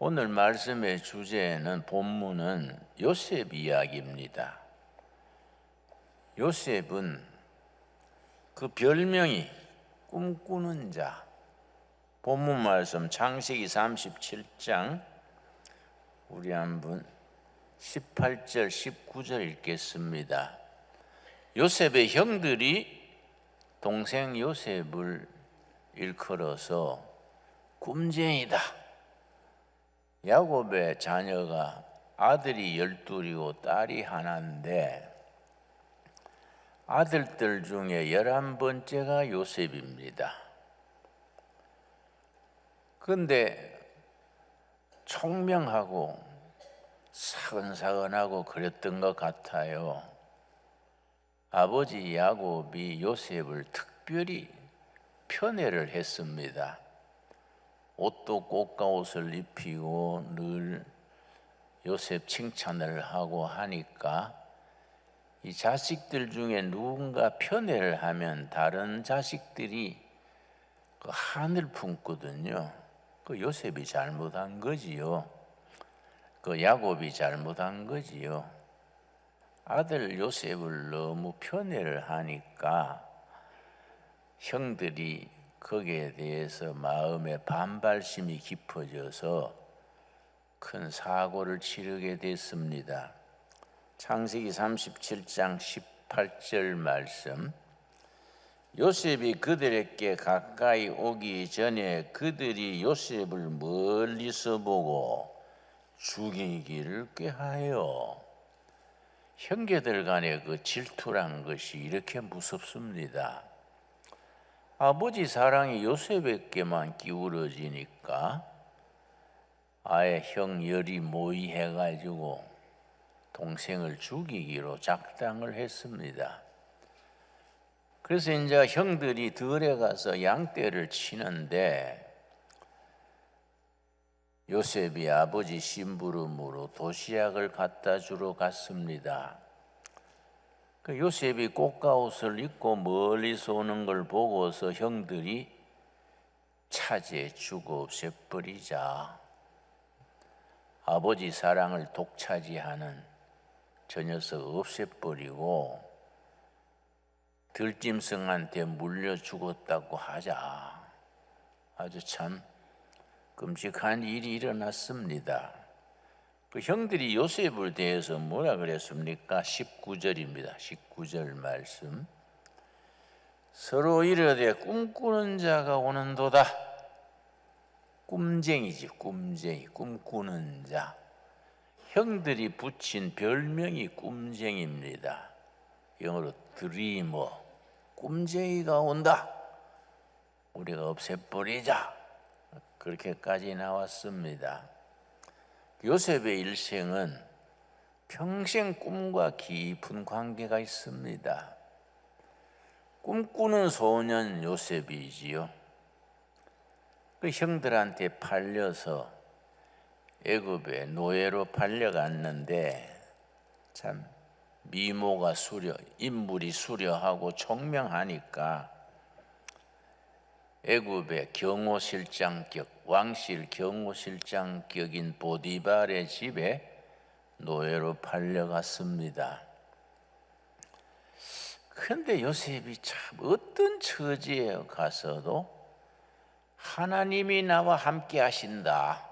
오늘 말씀의 주제는 본문은 요셉 이야기입니다. 요셉은 그 별명이 꿈꾸는 자. 본문 말씀 창세기 37장 우리 한번 18절 19절 읽겠습니다. 요셉의 형들이 동생 요셉을 일컬어서 꿈쟁이다. 야곱의 자녀가 아들이 12이고 딸이 하나인데 아들들 중에 11번째가 요셉입니다. 그런데 총명하고 사근사근하고 그랬던 것 같아요. 아버지 야곱이 요셉을 특별히 편애를 했습니다. 옷도 꽃가옷을 입히고 늘 요셉 칭찬을 하고 하니까 이 자식들 중에 누군가 편애를 하면 다른 자식들이 그 한을 품거든요. 그 요셉이 잘못한 거지요. 그 야곱이 잘못한 거지요. 아들 요셉을 너무 편애를 하니까 형들이 거기에 대해서 마음에 반발심이 깊어져서 큰 사고를 치르게 됐습니다. 창세기 37장 18절 말씀. 요셉이 그들에게 가까이 오기 전에 그들이 요셉을 멀리서 보고 죽이기를 꾀하여. 형제들 간의 그 질투란 것이 이렇게 무섭습니다. 아버지 사랑이 요셉에게만 기울어지니까 아예 형 열이 모의해가지고 동생을 죽이기로 작당을 했습니다. 그래서 이제 형들이 들에 가서 양떼를 치는데 요셉이 아버지 심부름으로 도시락을 갖다 주러 갔습니다. 그 요셉이 꽃가옷을 입고 멀리서 오는 걸 보고서 형들이 차지해 주고 없애버리자. 아버지 사랑을 독차지하는 저 녀석 없애버리고 들짐승한테 물려 죽었다고 하자. 아주 참 끔찍한 일이 일어났습니다. 그 형들이 요셉을 대해서 뭐라 그랬습니까? 19절입니다. 19절 말씀. 서로 이르되 꿈꾸는 자가 오는도다. 꿈쟁이지, 꿈쟁이, 꿈꾸는 자. 형들이 붙인 별명이 꿈쟁이입니다. 영어로 드리머, 꿈쟁이가 온다. 우리가 없애버리자. 그렇게까지 나왔습니다. 요셉의 일생은 평생 꿈과 깊은 관계가 있습니다. 꿈꾸는 소년 요셉이지요. 그 형들한테 팔려서 애굽에 노예로 팔려갔는데 참 미모가 인물이 수려하고 총명하니까 애굽의 경호실장격, 왕실 경호실장격인 보디발의 집에 노예로 팔려갔습니다. 그런데 요셉이 참 어떤 처지에 가서도 하나님이 나와 함께 하신다.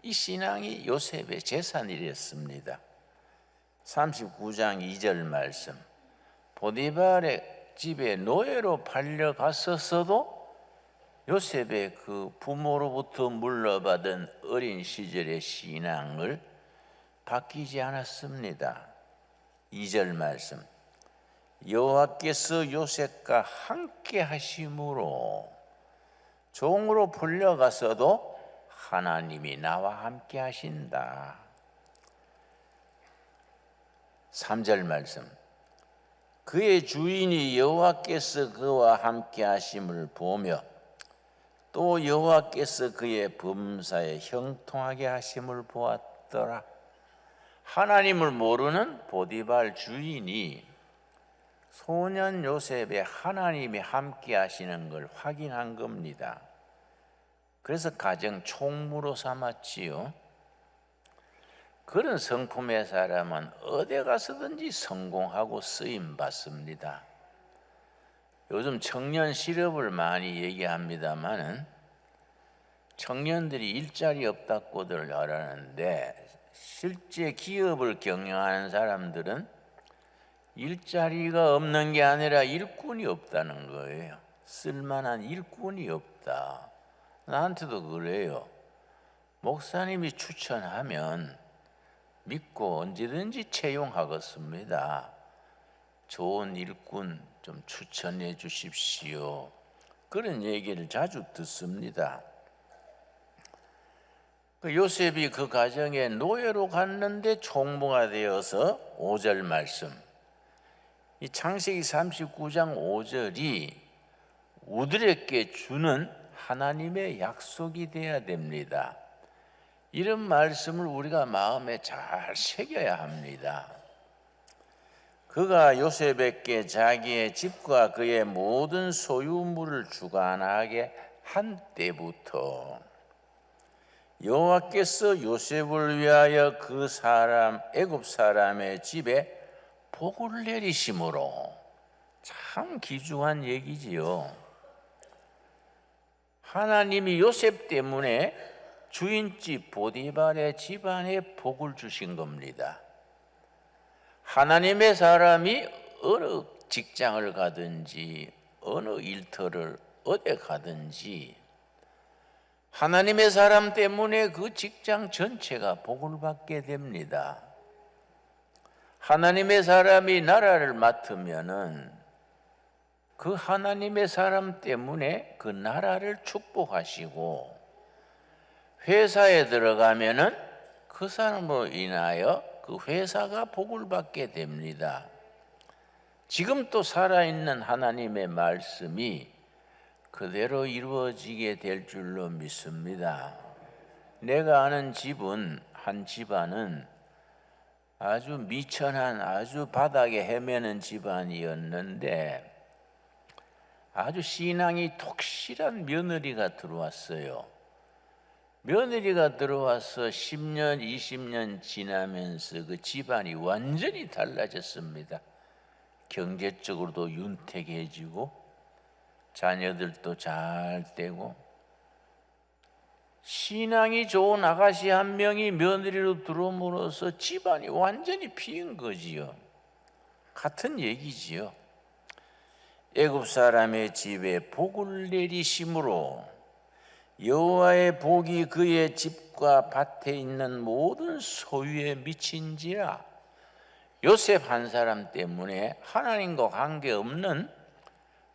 이 신앙이 요셉의 재산이랬습니다. 39장 2절 말씀. 보디발의 집에 노예로 팔려갔었어도 요셉의 그 부모로부터 물려받은 어린 시절의 신앙을 바뀌지 않았습니다. 2절 말씀. 여호와께서 요셉과 함께 하심으로 종으로 풀려가서도 하나님이 나와 함께 하신다. 3절 말씀. 그의 주인이 여호와께서 그와 함께 하심을 보며 또 여호와께서 그의 범사에 형통하게 하심을 보았더라. 하나님을 모르는 보디발 주인이 소년 요셉의 하나님이 함께 하시는 걸 확인한 겁니다. 그래서 가정 총무로 삼았지요. 그런 성품의 사람은 어디 가서든지 성공하고 쓰임 받습니다. 요즘 청년 실업을 많이 얘기합니다마는 청년들이 일자리 없다고들 하라는데 실제 기업을 경영하는 사람들은 일자리가 없는 게 아니라 일꾼이 없다는 거예요. 쓸만한 일꾼이 없다. 나한테도 그래요. 목사님이 추천하면 믿고 언제든지 채용하겠습니다. 좋은 일꾼 좀 추천해 주십시오. 그런 얘기를 자주 듣습니다. 요셉이 그 가정에 노예로 갔는데 총무가 되어서 5절 말씀, 이 창세기 39장 5절이 우리에게 주는 하나님의 약속이 되어야 됩니다. 이런 말씀을 우리가 마음에 잘 새겨야 합니다. 그가 요셉에게 자기의 집과 그의 모든 소유물을 주관하게 한 때부터 여호와께서 요셉을 위하여 그 사람 애굽 사람의 집에 복을 내리심으로, 참 귀중한 얘기지요. 하나님이 요셉 때문에 주인집 보디발의 집안에 복을 주신 겁니다. 하나님의 사람이 어느 직장을 가든지 어느 일터를 어디 가든지 하나님의 사람 때문에 그 직장 전체가 복을 받게 됩니다. 하나님의 사람이 나라를 맡으면은 그 하나님의 사람 때문에 그 나라를 축복하시고, 회사에 들어가면은 그 사람으로 인하여 그 회사가 복을 받게 됩니다. 지금 또 살아있는 하나님의 말씀이 그대로 이루어지게 될 줄로 믿습니다. 내가 아는 집은, 한 집안은 아주 미천한, 아주 바닥에 헤매는 집안이었는데 아주 신앙이 독실한 며느리가 들어왔어요. 며느리가 들어와서 10년, 20년 지나면서 그 집안이 완전히 달라졌습니다. 경제적으로도 윤택해지고 자녀들도 잘 되고, 신앙이 좋은 아가씨 한 명이 며느리로 들어옴으로써 집안이 완전히 피인 거지요. 같은 얘기지요. 애굽 사람의 집에 복을 내리심으로 여호와의 복이 그의 집과 밭에 있는 모든 소유에 미친지라. 요셉 한 사람 때문에 하나님과 관계없는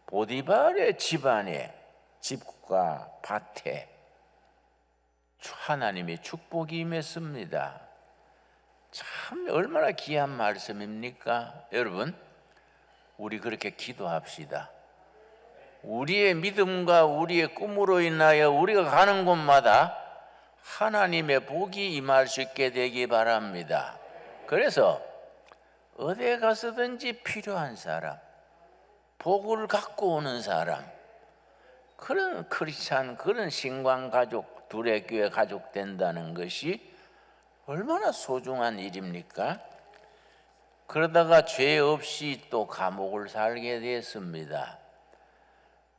보디발의 집안에, 집과 밭에 하나님의 축복이 임했습니다. 참 얼마나 귀한 말씀입니까? 여러분, 우리 그렇게 기도합시다. 우리의 믿음과 우리의 꿈으로 인하여 우리가 가는 곳마다 하나님의 복이 임할 수 있게 되기 바랍니다. 그래서 어디에 가서든지 필요한 사람, 복을 갖고 오는 사람, 그런 크리스찬, 그런 신광가족, 둘의 교회 가족 된다는 것이 얼마나 소중한 일입니까? 그러다가 죄 없이 또 감옥을 살게 됐습니다.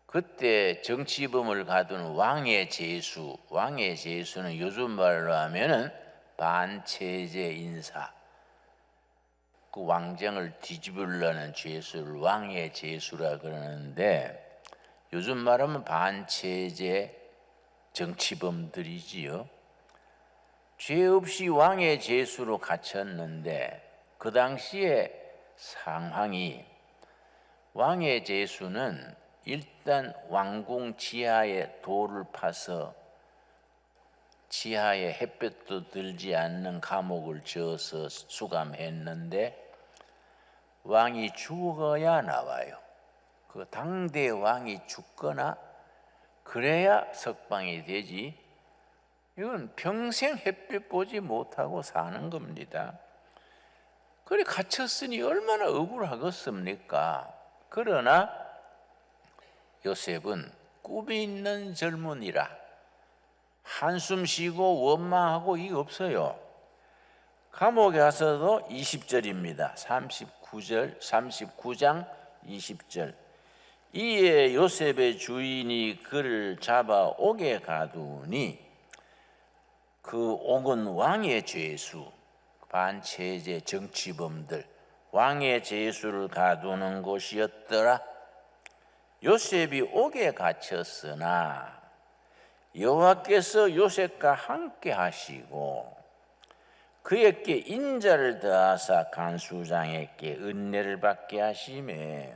그때 정치범을 가둔 왕의 제수, 왕의 제수는 요즘 말로 하면은 반체제 인사, 그 왕정을 뒤집으려는 죄수를 왕의 제수라 그러는데, 요즘 말하면 반체제 정치범들이지요. 죄 없이 왕의 제수로 갇혔는데, 그 당시에 상황이, 왕의 제수는 일단 왕궁 지하에 돌을 파서 지하에 햇볕도 들지 않는 감옥을 지어서 수감했는데, 왕이 죽어야 나와요. 그 당대 왕이 죽거나 그래야 석방이 되지, 이건 평생 햇빛 보지 못하고 사는 겁니다. 그래 갇혔으니 얼마나 억울하겠습니까? 그러나 요셉은 꿈이 있는 젊은이라 한숨 쉬고 원망하고 이게 없어요. 감옥에 가서도 20절입니다. 39장 20절. 이에 요셉의 주인이 그를 잡아 옥에 가두니 그 옥은 왕의 죄수, 반체제 정치범들, 왕의 죄수를 가두는 곳이었더라. 요셉이 옥에 갇혔으나 여호와께서 요셉과 함께 하시고 그에게 인자를 더하사 간수장에게 은혜를 받게 하시매.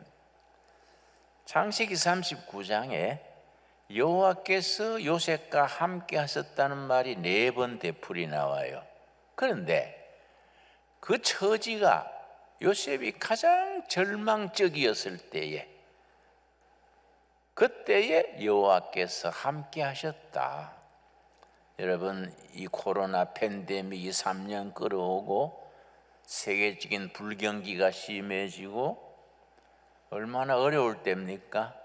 창세기 39장에 여호와께서 요셉과 함께 하셨다는 말이 4번 되풀이 나와요. 그런데 그 처지가 요셉이 가장 절망적이었을 때에, 그때에 여호와께서 함께 하셨다. 여러분, 이 코로나 팬데믹이 3년 끌어오고 세계적인 불경기가 심해지고 얼마나 어려울 때입니까?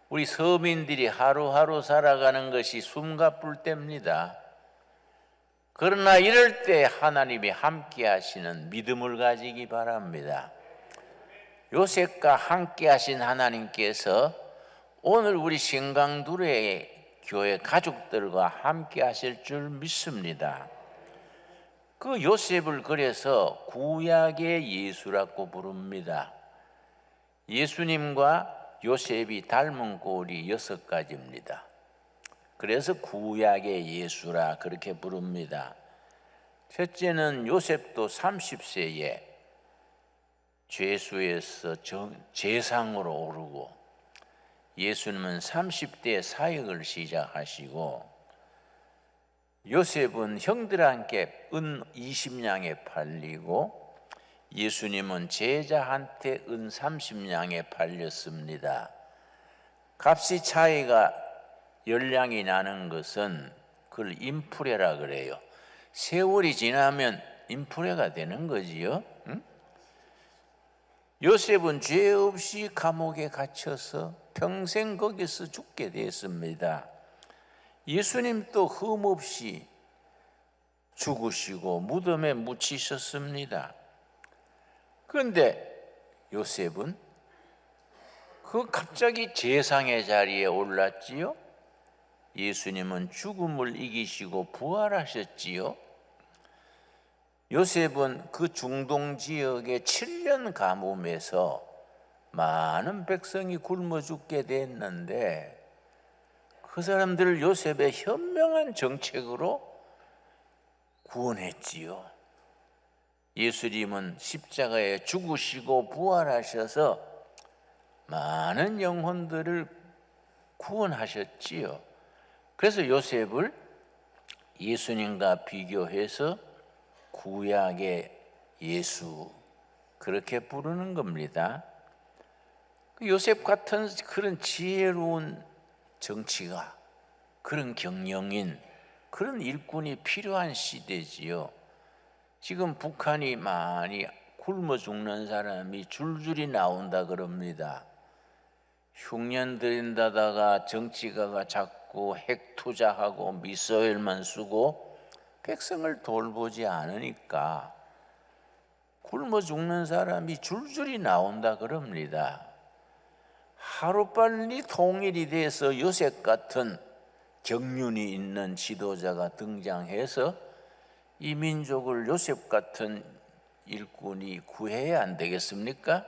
우리 서민들이 하루하루 살아가는 것이 숨가쁠 때입니다. 그러나 이럴 때 하나님이 함께 하시는 믿음을 가지기 바랍니다. 요셉과 함께 하신 하나님께서 오늘 우리 신강두레 교회 가족들과 함께 하실 줄 믿습니다. 그 요셉을 그래서 구약의 예수라고 부릅니다. 예수님과 요셉이 닮은 꼴이 6가지입니다. 그래서 구약의 예수라 그렇게 부릅니다. 첫째는 요셉도 30세에 죄수에서 재상으로 오르고, 예수님은 30대에 사역을 시작하시고, 요셉은 형들한테 은 20냥에 팔리고 예수님은 제자한테 은 30냥에 팔렸습니다. 값이 차이가 10냥이 나는 것은 그걸 인프레라 그래요. 세월이 지나면 인프레가 되는 거지요. 응? 요셉은 죄 없이 감옥에 갇혀서 평생 거기서 죽게 됐습니다. 예수님도 흠없이 죽으시고 무덤에 묻히셨습니다. 그런데 요셉은 그 갑자기 재상의 자리에 올랐지요. 예수님은 죽음을 이기시고 부활하셨지요. 요셉은 그 중동 지역의 7년 가뭄에서 많은 백성이 굶어 죽게 됐는데, 그 사람들을 요셉의 현명한 정책으로 구원했지요. 예수님은 십자가에 죽으시고 부활하셔서 많은 영혼들을 구원하셨지요. 그래서 요셉을 예수님과 비교해서 구약의 예수 그렇게 부르는 겁니다. 요셉 같은 그런 지혜로운 정치가, 그런 경영인, 그런 일꾼이 필요한 시대지요. 지금 북한이 많이 굶어 죽는 사람이 줄줄이 나온다 그럽니다. 흉년 들인다다가 정치가가 자꾸 핵 투자하고 미사일만 쓰고 백성을 돌보지 않으니까 굶어 죽는 사람이 줄줄이 나온다 그럽니다. 하루빨리 통일이 돼서 요셉 같은 경륜이 있는 지도자가 등장해서 이 민족을 요셉 같은 일꾼이 구해야 안 되겠습니까?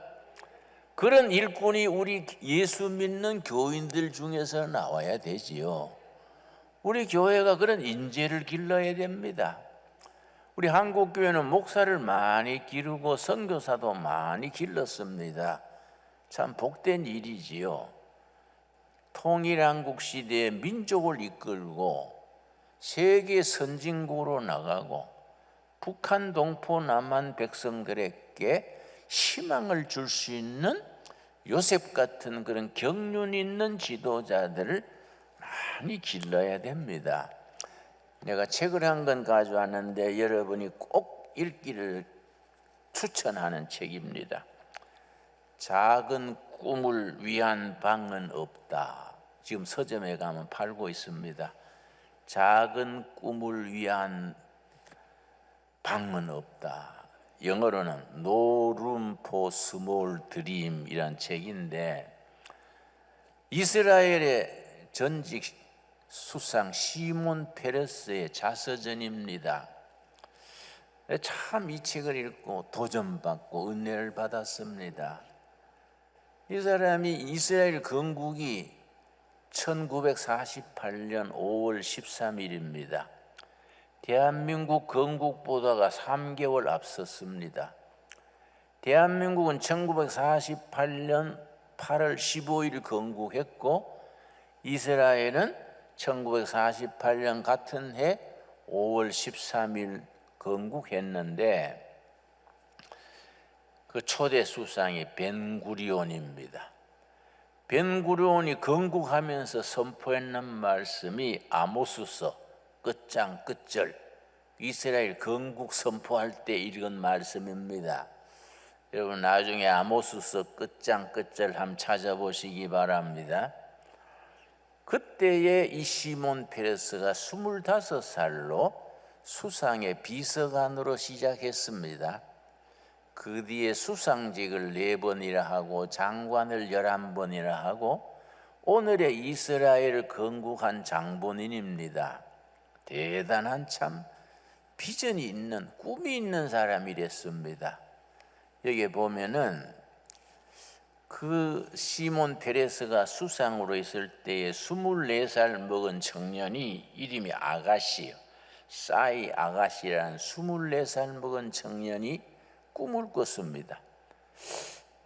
그런 일꾼이 우리 예수 믿는 교인들 중에서 나와야 되지요. 우리 교회가 그런 인재를 길러야 됩니다. 우리 한국교회는 목사를 많이 기르고 선교사도 많이 길렀습니다. 참 복된 일이지요. 통일한국 시대에 민족을 이끌고 세계 선진국으로 나가고 북한, 동포, 남한 백성들에게 희망을 줄 수 있는 요셉 같은 그런 경륜 있는 지도자들을 많이 길러야 됩니다. 내가 책을 한 권 가져왔는데 여러분이 꼭 읽기를 추천하는 책입니다. 작은 꿈을 위한 방은 없다. 지금 서점에 가면 팔고 있습니다. 작은 꿈을 위한 방은 없다. 영어로는 No Room for Small Dream이란 책인데, 이스라엘의 전직 수상 시몬 페레스의 자서전입니다. 참 이 책을 읽고 도전받고 은혜를 받았습니다. 이 사람이 이스라엘 건국이 1948년 5월 13일입니다. 대한민국 건국보다가 3개월 앞섰습니다. 대한민국은 1948년 8월 15일 건국했고, 이스라엘은 1948년 같은 해 5월 13일 건국했는데, 그 초대 수상이 벤구리온입니다. 벤구리온이 건국하면서 선포했는 말씀이 아모스서 끝장 끝절, 이스라엘 건국 선포할 때 읽은 말씀입니다. 여러분 나중에 아모스서 끝장 끝절 한번 찾아보시기 바랍니다. 그때에 이 시몬 페레스가 25살로 수상의 비서관으로 시작했습니다. 그 뒤에 수상직을 4번이라 하고 장관을 11번이라 하고 오늘의 이스라엘을 건국한 장본인입니다. 대단한 참 비전이 있는, 꿈이 있는 사람이랬습니다. 여기 보면은 그 시몬 페레스가 수상으로 있을 때에 24살 먹은 청년이 이름이 아가시요, 싸이 아가시라는 24살 먹은 청년이 꿈을 꿨습니다.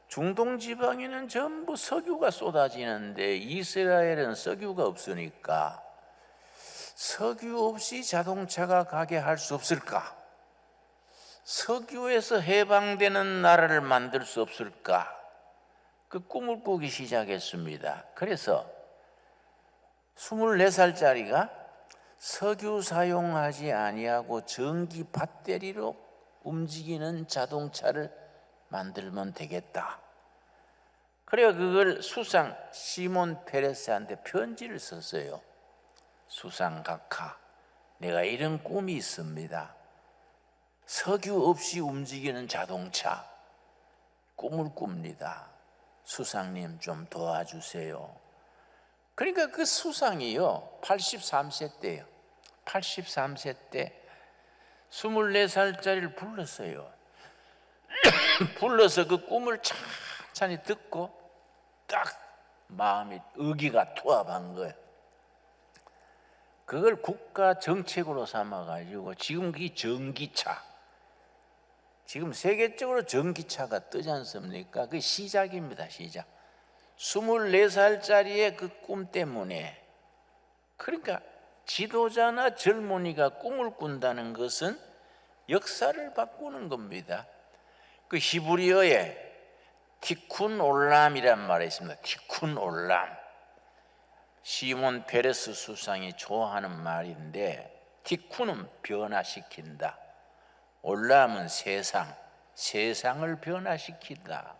중동 지방에는 전부 석유가 쏟아지는데 이스라엘은 석유가 없으니까 석유 없이 자동차가 가게 할 수 없을까? 석유에서 해방되는 나라를 만들 수 없을까? 그 꿈을 꾸기 시작했습니다. 그래서 24살짜리가 석유 사용하지 아니하고 전기 배터리로 움직이는 자동차를 만들면 되겠다. 그래서 그걸 수상 시몬 페레스한테 편지를 썼어요. 수상 각하, 내가 이런 꿈이 있습니다. 석유 없이 움직이는 자동차 꿈을 꿉니다. 수상님 좀 도와주세요. 그러니까 그 수상이요 83세 때예요. 83세 때 24살짜리를 불렀어요. 불러서 그 꿈을 찬찬히 듣고 딱 마음이 의기가 투합한 거예요. 그걸 국가 정책으로 삼아가지고 지금 이 전기차, 지금 세계적으로 전기차가 뜨지 않습니까? 그게 시작입니다. 시작. 24살짜리의 그 꿈 때문에, 그러니까 지도자나 젊은이가 꿈을 꾼다는 것은 역사를 바꾸는 겁니다. 그 히브리어에 티쿤 올람이란 말이 있습니다. 티쿤 올람. 시몬 페레스 수상이 좋아하는 말인데, 티쿤은 변화시킨다, 올람은 세상을 변화시킨다.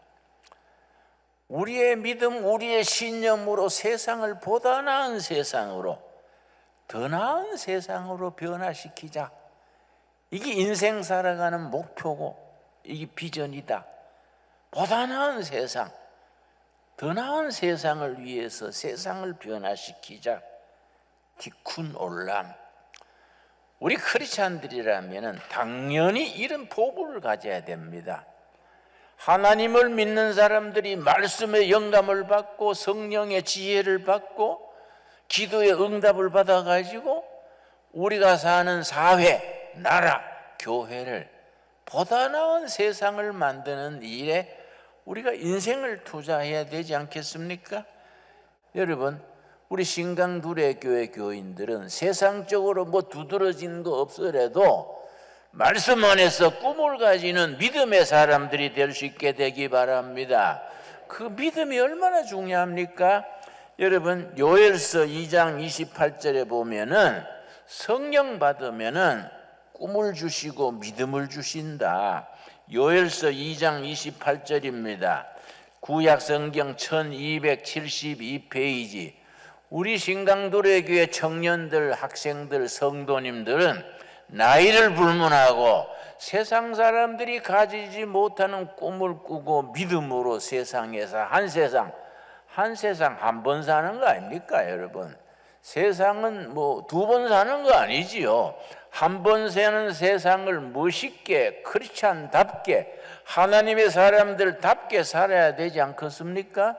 우리의 믿음, 우리의 신념으로 세상을 보다 나은 세상으로, 더 나은 세상으로 변화시키자. 이게 인생 살아가는 목표고 이게 비전이다. 보다 나은 세상, 더 나은 세상을 위해서 세상을 변화시키자. 티쿤 올람. 우리 크리스찬들이라면 당연히 이런 포부를 가져야 됩니다. 하나님을 믿는 사람들이 말씀의 영감을 받고 성령의 지혜를 받고 기도의 응답을 받아가지고 우리가 사는 사회, 나라, 교회를 보다 나은 세상을 만드는 일에 우리가 인생을 투자해야 되지 않겠습니까? 여러분, 우리 신강두레교회 교인들은 세상적으로 뭐 두드러진 거 없더라도 말씀 안에서 꿈을 가지는 믿음의 사람들이 될 수 있게 되기 바랍니다. 그 믿음이 얼마나 중요합니까? 여러분, 요엘서 2장 28절에 보면은 성령 받으면은 꿈을 주시고 믿음을 주신다. 요엘서 2장 28절입니다. 구약 성경 1272페이지 우리 신강도래교회 청년들, 학생들, 성도님들은 나이를 불문하고 세상 사람들이 가지지 못하는 꿈을 꾸고 믿음으로 세상에서 한 세상 한 번 사는 거 아닙니까, 여러분? 세상은 뭐 두 번 사는 거 아니지요. 한 번 사는 세상을 멋있게 크리스찬답게 하나님의 사람들답게 살아야 되지 않겠습니까?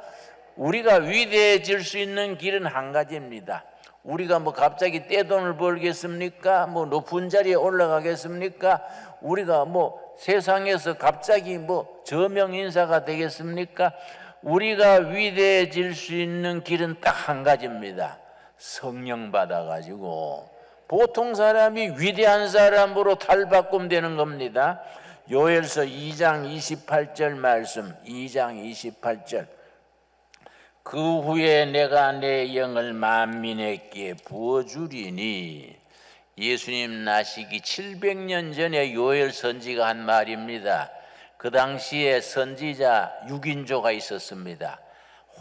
우리가 위대해질 수 있는 길은 한 가지입니다. 우리가 뭐 갑자기 떼돈을 벌겠습니까? 뭐 높은 자리에 올라가겠습니까? 우리가 뭐 세상에서 갑자기 뭐 저명 인사가 되겠습니까? 우리가 위대해질 수 있는 길은 딱 한 가지입니다. 성령 받아가지고 보통 사람이 위대한 사람으로 탈바꿈되는 겁니다. 요엘서 2장 28절 말씀, 2장 28절. 그 후에 내가 내 영을 만민에게 부어주리니. 예수님 나시기 700년 전에 요엘 선지가 한 말입니다. 그 당시에 선지자 6인조가 있었습니다.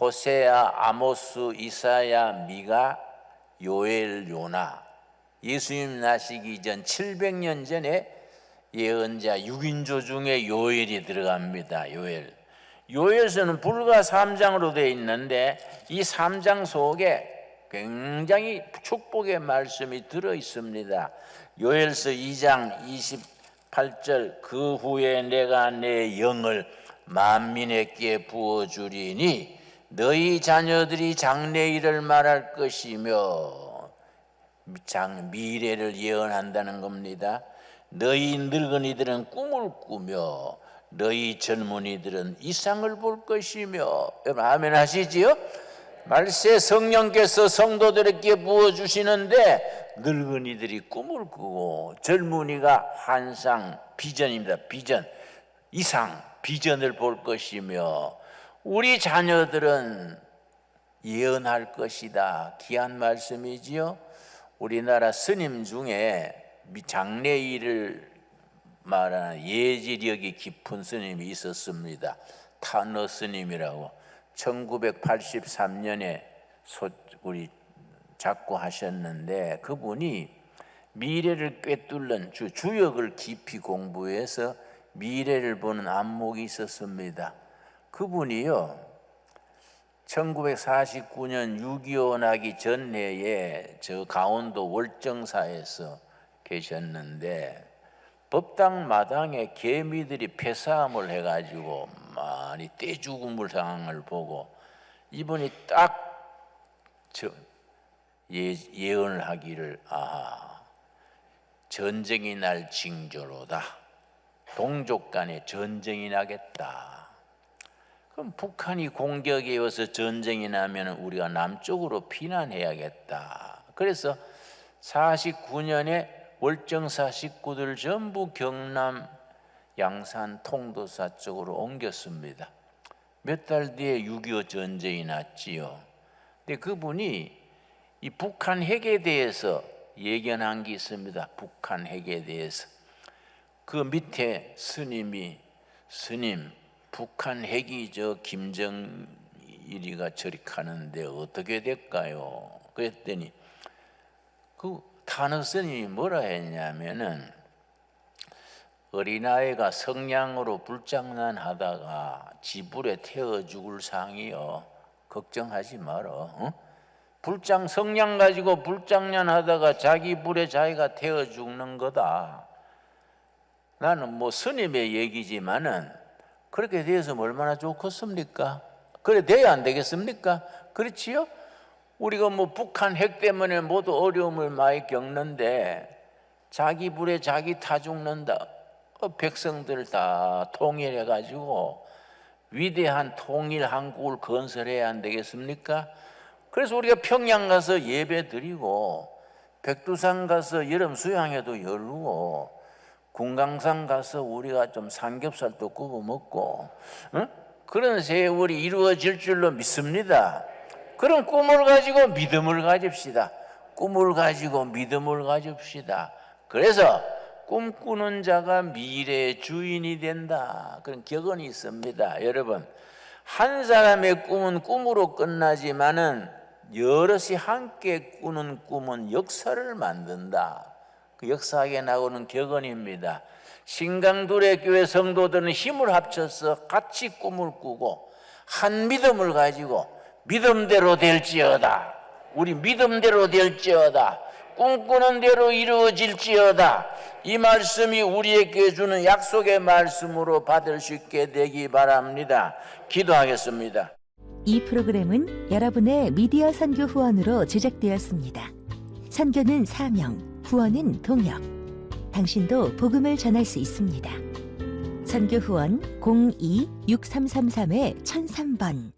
호세아, 아모스, 이사야, 미가, 요엘, 요나. 예수님 나시기 전 700년 전에 예언자 6인조 중에 요엘이 들어갑니다. 요엘. 요엘서는 불과 3장으로 되어 있는데 이 3장 속에 굉장히 축복의 말씀이 들어 있습니다. 요엘서 2장 28절. 그 후에 내가 내 영을 만민에게 부어주리니 너희 자녀들이 장래일을 말할 것이며, 미래를 예언한다는 겁니다. 너희 늙은이들은 꿈을 꾸며 너희 젊은이들은 이상을 볼 것이며. 여러분 아멘 하시지요? 말세 성령께서 성도들에게 부어주시는데 늙은이들이 꿈을 꾸고 젊은이가 환상, 비전입니다. 비전, 이상, 비전을 볼 것이며 우리 자녀들은 예언할 것이다. 귀한 말씀이지요. 우리나라 스님 중에 장래일을 말하는 예지력이 깊은 스님이 있었습니다. 타너 스님이라고 1983년에 우리 작고하셨는데 그분이 미래를 꿰뚫는 주역을 깊이 공부해서 미래를 보는 안목이 있었습니다. 그분이요 1949년 6.25 나기 전해에 저 강원도 월정사에서 계셨는데 법당 마당에 개미들이 폐사함을 해가지고 많이 떼죽음을 상황을 보고 이분이 딱 예언을 하기를 전쟁이 날 징조로다. 동족 간에 전쟁이 나겠다. 그럼 북한이 공격에 와서 전쟁이 나면 우리가 남쪽으로 피난해야겠다. 그래서 49년에 월정사 식구들 전부 경남 양산 통도사 쪽으로 옮겼습니다. 몇 달 뒤에 6.25 전쟁이 났지요. 근데 그분이 이 북한 핵에 대해서 예견한 게 있습니다. 북한 핵에 대해서. 그 밑에 스님이 스님 북한 핵이 저 김정일이가 저리 가는데 어떻게 될까요? 그랬더니 그 타너 스님이 뭐라 했냐면은 어린아이가 성냥으로 불장난 하다가 지불에 태워 죽을 상이요. 걱정하지 마라. 성냥 가지고 불장난 하다가 자기 불에 자기가 태워 죽는 거다. 나는 뭐 스님의 얘기지만은 그렇게 돼서 얼마나 좋겠습니까? 그래 돼야 안 되겠습니까? 그렇지요? 우리가 뭐 북한 핵 때문에 모두 어려움을 많이 겪는데 자기 불에 자기 타 죽는다. 백성들 다 통일해 가지고 위대한 통일 한국을 건설해야 안 되겠습니까? 그래서 우리가 평양 가서 예배 드리고 백두산 가서 여름 수양회도 열고 금강산 가서 우리가 좀 삼겹살도 구워 먹고 그런 세월이 이루어질 줄로 믿습니다. 그런 꿈을 가지고 믿음을 가집시다. 꿈을 가지고 믿음을 가집시다. 그래서 꿈꾸는 자가 미래의 주인이 된다. 그런 격언이 있습니다. 여러분 한 사람의 꿈은 꿈으로 끝나지만은 여럿이 함께 꾸는 꿈은 역사를 만든다. 그 역사학에 나오는 격언입니다. 신강둘의 교회 성도들은 힘을 합쳐서 같이 꿈을 꾸고 한 믿음을 가지고 믿음대로 될지어다. 우리 믿음대로 될지어다. 꿈꾸는 대로 이루어질지어다. 이 말씀이 우리에게 주는 약속의 말씀으로 받을 수 있게 되기 바랍니다. 기도하겠습니다. 이 프로그램은 여러분의 미디어 선교 후원으로 제작되었습니다. 선교는 사명, 후원은 동역. 당신도 복음을 전할 수 있습니다. 선교 후원 02-6333-1003번